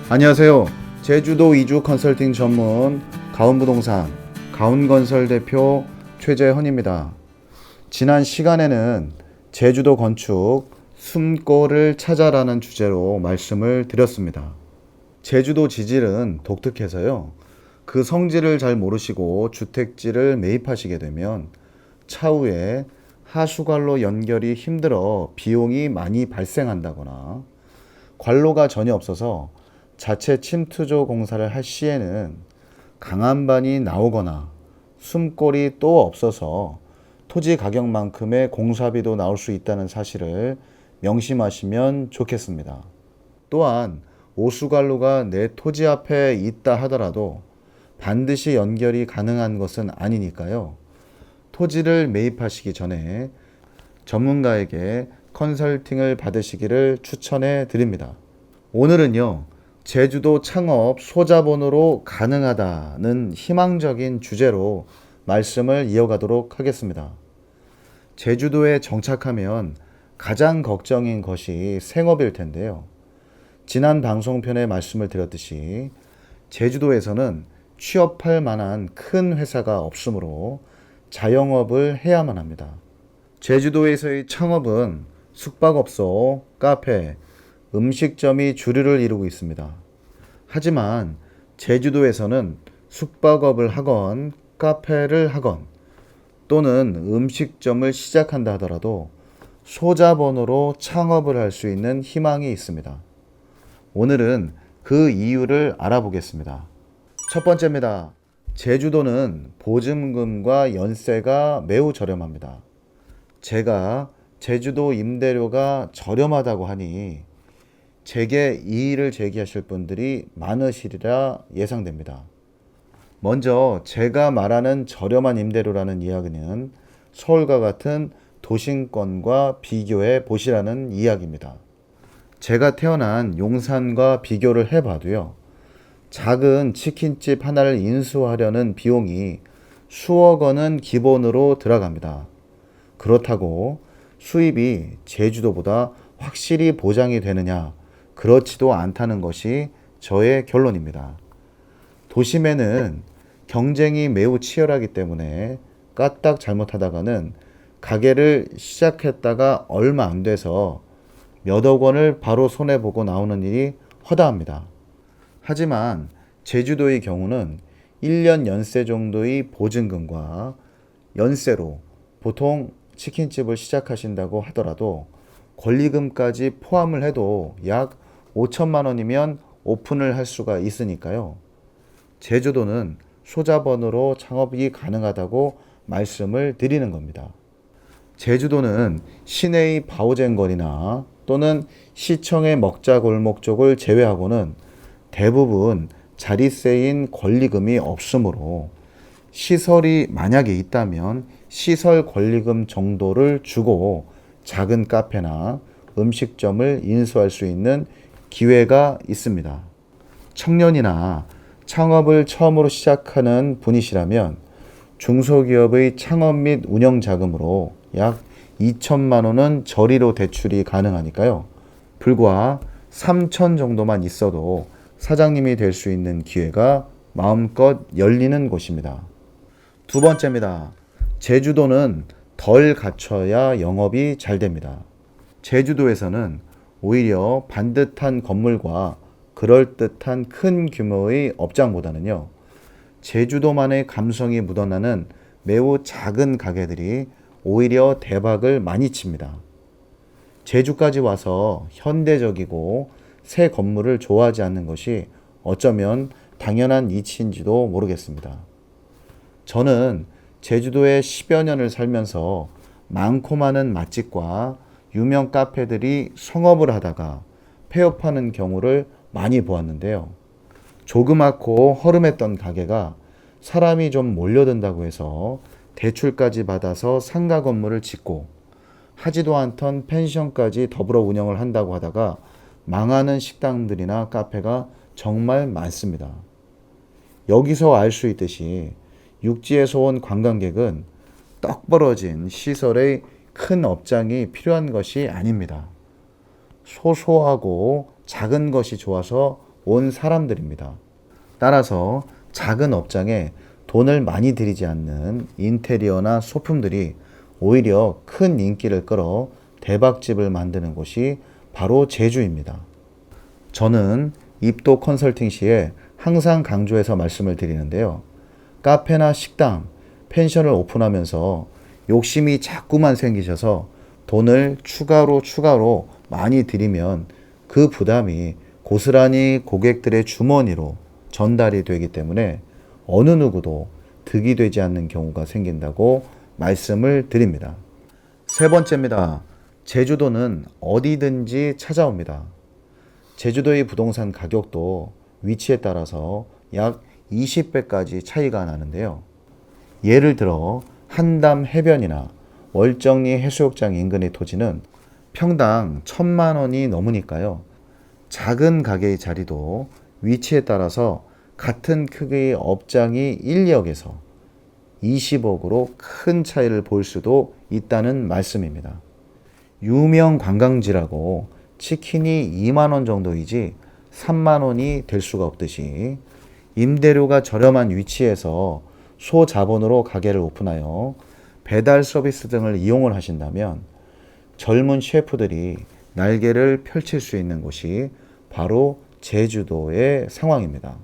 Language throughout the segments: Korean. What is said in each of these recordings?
안녕하세요. 제주도 이주 컨설팅 전문 가온부동산 가온건설 대표 최재헌입니다. 지난 시간에는 제주도 건축 숨골을 찾아라는 주제로 말씀을 드렸습니다. 제주도 지질은 독특해서요. 그 성질을 잘 모르시고 주택지를 매입하시게 되면 차후에 하수관로 연결이 힘들어 비용이 많이 발생한다거나 관로가 전혀 없어서 자체 침투조 공사를 할 시에는 강한반이 나오거나 숨골이 또 없어서 토지 가격만큼의 공사비도 나올 수 있다는 사실을 명심하시면 좋겠습니다. 또한 오수관로가 내 토지 앞에 있다 하더라도 반드시 연결이 가능한 것은 아니니까요. 토지를 매입하시기 전에 전문가에게 컨설팅을 받으시기를 추천해 드립니다. 오늘은요, 제주도 창업 소자본으로 가능하다는 희망적인 주제로 말씀을 이어가도록 하겠습니다. 제주도에 정착하면 가장 걱정인 것이 생업일 텐데요. 지난 방송편에 말씀을 드렸듯이 제주도에서는 취업할 만한 큰 회사가 없으므로 자영업을 해야만 합니다. 제주도에서의 창업은 숙박업소, 카페, 음식점이 주류를 이루고 있습니다. 하지만 제주도에서는 숙박업을 하건 카페를 하건 또는 음식점을 시작한다 하더라도 소자본으로 창업을 할 수 있는 희망이 있습니다. 오늘은 그 이유를 알아보겠습니다. 첫 번째입니다. 제주도는 보증금과 연세가 매우 저렴합니다. 제가 제주도 임대료가 저렴하다고 하니 제게 이의를 제기하실 분들이 많으시리라 예상됩니다. 먼저 제가 말하는 저렴한 임대료라는 이야기는 서울과 같은 도심권과 비교해 보시라는 이야기입니다. 제가 태어난 용산과 비교를 해봐도요. 작은 치킨집 하나를 인수하려는 비용이 수억 원은 기본으로 들어갑니다. 그렇다고 수입이 제주도보다 확실히 보장이 되느냐? 그렇지도 않다는 것이 저의 결론입니다. 도심에는 경쟁이 매우 치열하기 때문에 까딱 잘못하다가는 가게를 시작했다가 얼마 안 돼서 몇억 원을 바로 손해보고 나오는 일이 허다합니다. 하지만 제주도의 경우는 1년 연세 정도의 보증금과 연세로 보통 치킨집을 시작하신다고 하더라도 권리금까지 포함을 해도 약 5천만 원이면 오픈을 할 수가 있으니까요. 제주도는 소자본으로 창업이 가능하다고 말씀을 드리는 겁니다. 제주도는 시내의 바오젠거리나 또는 시청의 먹자골목 쪽을 제외하고는 대부분 자릿세인 권리금이 없으므로 시설이 만약에 있다면 시설 권리금 정도를 주고 작은 카페나 음식점을 인수할 수 있는 기회가 있습니다. 청년이나 창업을 처음으로 시작하는 분이시라면 중소기업의 창업 및 운영 자금으로 약 2천만 원은 저리로 대출이 가능하니까요. 불과 3천 정도만 있어도 사장님이 될 수 있는 기회가 마음껏 열리는 곳입니다. 두 번째입니다. 제주도는 덜 갖춰야 영업이 잘 됩니다. 제주도에서는 오히려 반듯한 건물과 그럴듯한 큰 규모의 업장보다는요, 제주도만의 감성이 묻어나는 매우 작은 가게들이 오히려 대박을 많이 칩니다. 제주까지 와서 현대적이고 새 건물을 좋아하지 않는 것이 어쩌면 당연한 이치인지도 모르겠습니다. 저는 제주도에 10여 년을 살면서 많고 많은 맛집과 유명 카페들이 성업을 하다가 폐업하는 경우를 많이 보았는데요. 조그맣고 허름했던 가게가 사람이 좀 몰려든다고 해서 대출까지 받아서 상가 건물을 짓고 하지도 않던 펜션까지 더불어 운영을 한다고 하다가 망하는 식당들이나 카페가 정말 많습니다. 여기서 알 수 있듯이 육지에서 온 관광객은 떡 벌어진 시설의 큰 업장이 필요한 것이 아닙니다. 소소하고 작은 것이 좋아서 온 사람들입니다. 따라서 작은 업장에 돈을 많이 들이지 않는 인테리어나 소품들이 오히려 큰 인기를 끌어 대박집을 만드는 곳이 바로 제주입니다. 저는 입도 컨설팅 시에 항상 강조해서 말씀을 드리는데요. 카페나 식당, 펜션을 오픈하면서 욕심이 자꾸만 생기셔서 돈을 추가로 많이 들이면 그 부담이 고스란히 고객들의 주머니로 전달이 되기 때문에 어느 누구도 득이 되지 않는 경우가 생긴다고 말씀을 드립니다. 세 번째입니다. 제주도는 어디든지 찾아옵니다. 제주도의 부동산 가격도 위치에 따라서 약 20배까지 차이가 나는데요. 예를 들어 한담 해변이나 월정리 해수욕장 인근의 토지는 평당 1,000만 원이 넘으니까요. 작은 가게의 자리도 위치에 따라서 같은 크기의 업장이 1, 2억에서 20억으로 큰 차이를 볼 수도 있다는 말씀입니다. 유명 관광지라고 치킨이 2만 원 정도이지 3만 원이 될 수가 없듯이 임대료가 저렴한 위치에서 소자본으로 가게를 오픈하여 배달 서비스 등을 이용을 하신다면 젊은 셰프들이 날개를 펼칠 수 있는 곳이 바로 제주도의 상황입니다.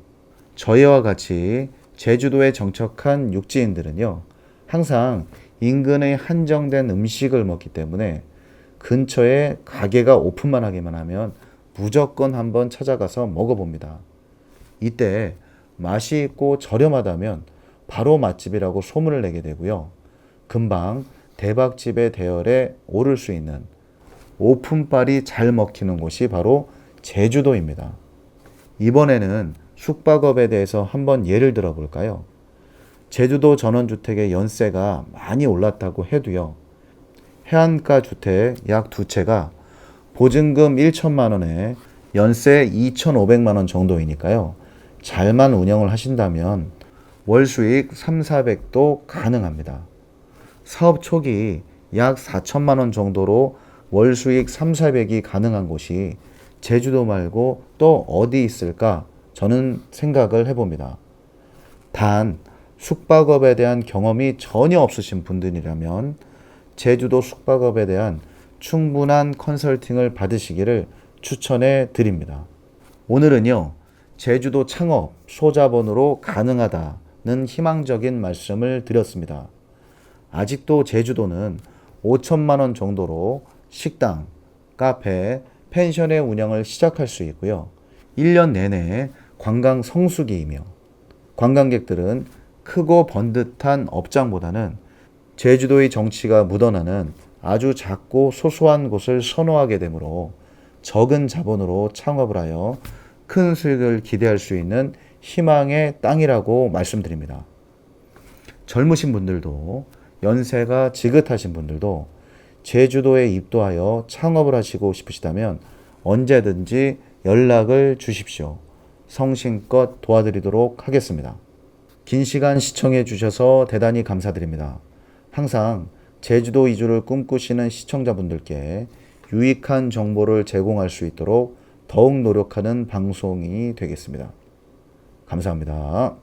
저희와 같이 제주도에 정착한 육지인들은요, 항상 인근의 한정된 음식을 먹기 때문에 근처에 가게가 오픈만 하기만 하면 무조건 한번 찾아가서 먹어봅니다. 이때 맛이 있고 저렴하다면 바로 맛집이라고 소문을 내게 되고요. 금방 대박집의 대열에 오를 수 있는 오픈빨이 잘 먹히는 곳이 바로 제주도입니다. 이번에는 숙박업에 대해서 한번 예를 들어 볼까요? 제주도 전원주택의 연세가 많이 올랐다고 해도요. 해안가 주택 약 2채가 보증금 1천만 원에 연세 2,500만 원 정도이니까요. 잘만 운영을 하신다면 월 수익 3, 400도 가능합니다. 사업 초기 약 4천만 원 정도로 월 수익 3, 400이 가능한 곳이 제주도 말고 또 어디 있을까 저는 생각을 해봅니다. 단 숙박업에 대한 경험이 전혀 없으신 분들이라면 제주도 숙박업에 대한 충분한 컨설팅을 받으시기를 추천해 드립니다. 오늘은요, 제주도 창업 소자본으로 가능하다는 희망적인 말씀을 드렸습니다. 아직도 제주도는 5천만 원 정도로 식당, 카페, 펜션의 운영을 시작할 수 있고요. 1년 내내 관광 성수기이며 관광객들은 크고 번듯한 업장보다는 제주도의 정치가 묻어나는 아주 작고 소소한 곳을 선호하게 되므로 적은 자본으로 창업을 하여 큰 수익을 기대할 수 있는 희망의 땅이라고 말씀드립니다. 젊으신 분들도 연세가 지긋하신 분들도 제주도에 입도하여 창업을 하시고 싶으시다면 언제든지 연락을 주십시오. 성심껏 도와드리도록 하겠습니다. 긴 시간 시청해 주셔서 대단히 감사드립니다. 항상 제주도 이주를 꿈꾸시는 시청자분들께 유익한 정보를 제공할 수 있도록 더욱 노력하는 방송이 되겠습니다. 감사합니다.